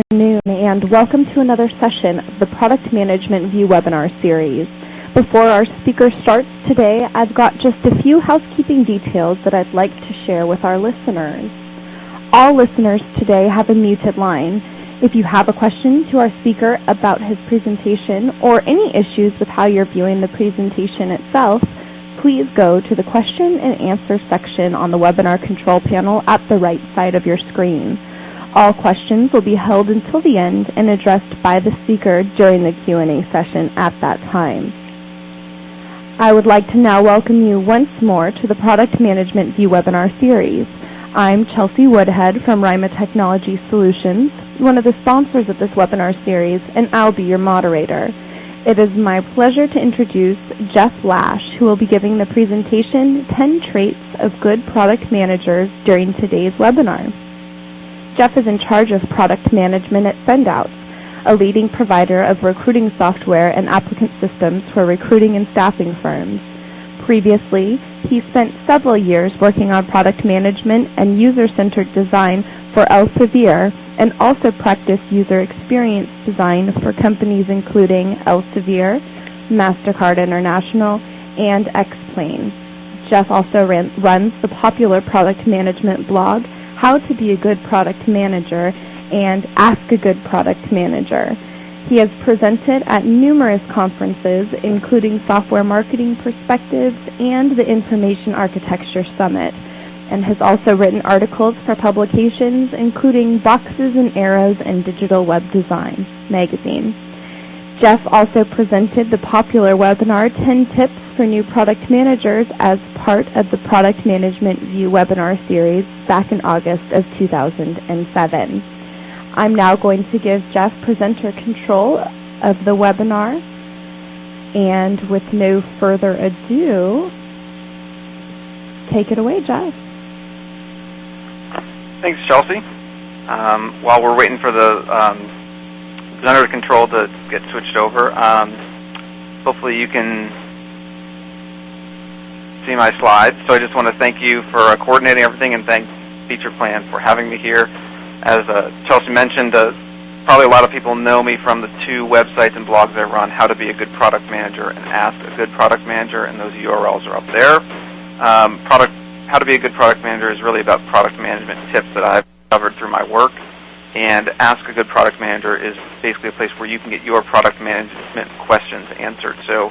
afternoon, and welcome to another session of the Product Management View webinar series. Before our speaker starts today, I've got just a few housekeeping details that I'd like to share with our listeners. All listeners today have a muted line. If you have a question to our speaker about his presentation or any issues with how you're viewing the presentation itself, please go to the question and answer section on the webinar control panel at the right side of your screen. All questions will be held until the end and addressed by the speaker during the Q&A session at that time. I would like to now welcome you once more to the Product Management View webinar series. I'm Chelsea Woodhead from Rima Technology Solutions, one of the sponsors of this webinar series, and I'll be your moderator. It is my pleasure to introduce Jeff Lash, who will be giving the presentation 10 Traits of Good Product Managers during today's webinar. Jeff is in charge of product management at Sendouts, a leading provider of recruiting software and applicant systems for recruiting and staffing firms. Previously, he spent several years working on product management and user-centered design for Elsevier, and also practiced user experience design for companies including Elsevier, MasterCard International, and Xplane. Jeff also runs the popular product management blog, How to Be a Good Product Manager, and Ask a Good Product Manager. He has presented at numerous conferences, including Software Marketing Perspectives and the Information Architecture Summit, and has also written articles for publications, including Boxes and Arrows and Digital Web Design magazine. Jeff also presented the popular webinar 10 Tips for New Product Managers as part of the Product Management View webinar series back in August of 2007. I'm now going to give Jeff presenter control of the webinar, and with no further ado, take it away, Jeff. Thanks, Chelsea. While we're waiting for the presenter control to get switched over, hopefully you can see my slides. So I just want to thank you for coordinating everything, and thank Feature Plan for having me here. As Chelsea mentioned, probably a lot of people know me from the two websites and blogs I run, How to Be a Good Product Manager and Ask a Good Product Manager, and those URLs are up there. How to Be a Good Product Manager is really about product management tips that I've covered through my work, and Ask a Good Product Manager is basically a place where you can get your product management questions answered. So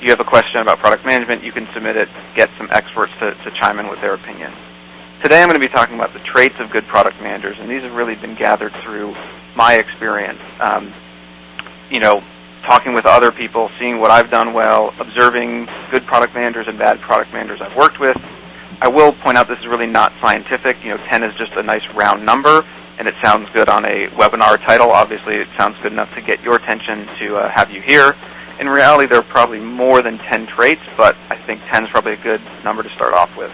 you have a question about product management, you can submit it, get some experts to chime in with their opinion. Today I'm going to be talking about the traits of good product managers, and these have really been gathered through my experience. Talking with other people, seeing what I've done well, observing good product managers and bad product managers I've worked with. I will point out this is really not scientific. 10 is just a nice round number, and it sounds good on a webinar title. Obviously, it sounds good enough to get your attention to have you here. In reality, there are probably more than 10 traits, but I think 10 is probably a good number to start off with.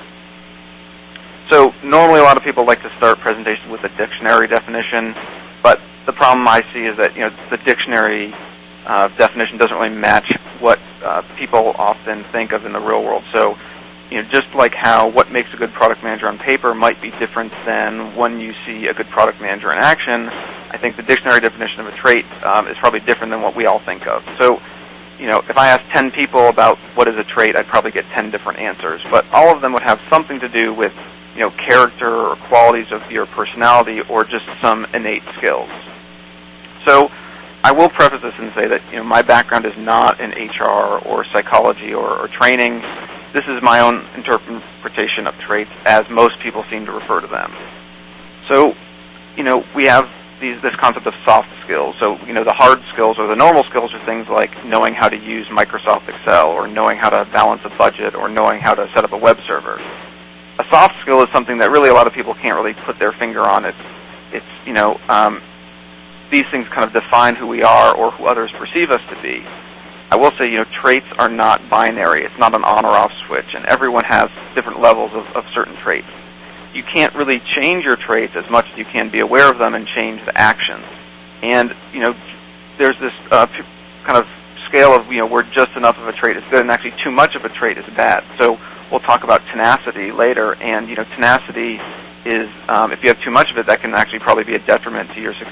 So normally a lot of people like to start presentations with a dictionary definition, but the problem I see is that the dictionary definition doesn't really match what people often think of in the real world. So just like how what makes a good product manager on paper might be different than when you see a good product manager in action, I think the dictionary definition of a trait is probably different than what we all think of. So if I asked 10 people about what is a trait, I'd probably get 10 different answers, but all of them would have something to do with character or qualities of your personality or just some innate skills. So I will preface this and say that my background is not in HR or psychology or training. This is my own interpretation of traits as most people seem to refer to them. So we have this concept of soft skills. So the hard skills or the normal skills are things like knowing how to use Microsoft Excel or knowing how to balance a budget or knowing how to set up a web server. A soft skill is something that really a lot of people can't really put their finger on. These things kind of define who we are or who others perceive us to be. I will say, traits are not binary. It's not an on or off switch, and everyone has different levels of certain traits. You can't really change your traits as much as you can be aware of them and change the actions. And, there's this kind of scale of, where just enough of a trait is good and actually too much of a trait is bad. So we'll talk about tenacity later, and tenacity is, if you have too much of it, that can actually probably be a detriment to your success.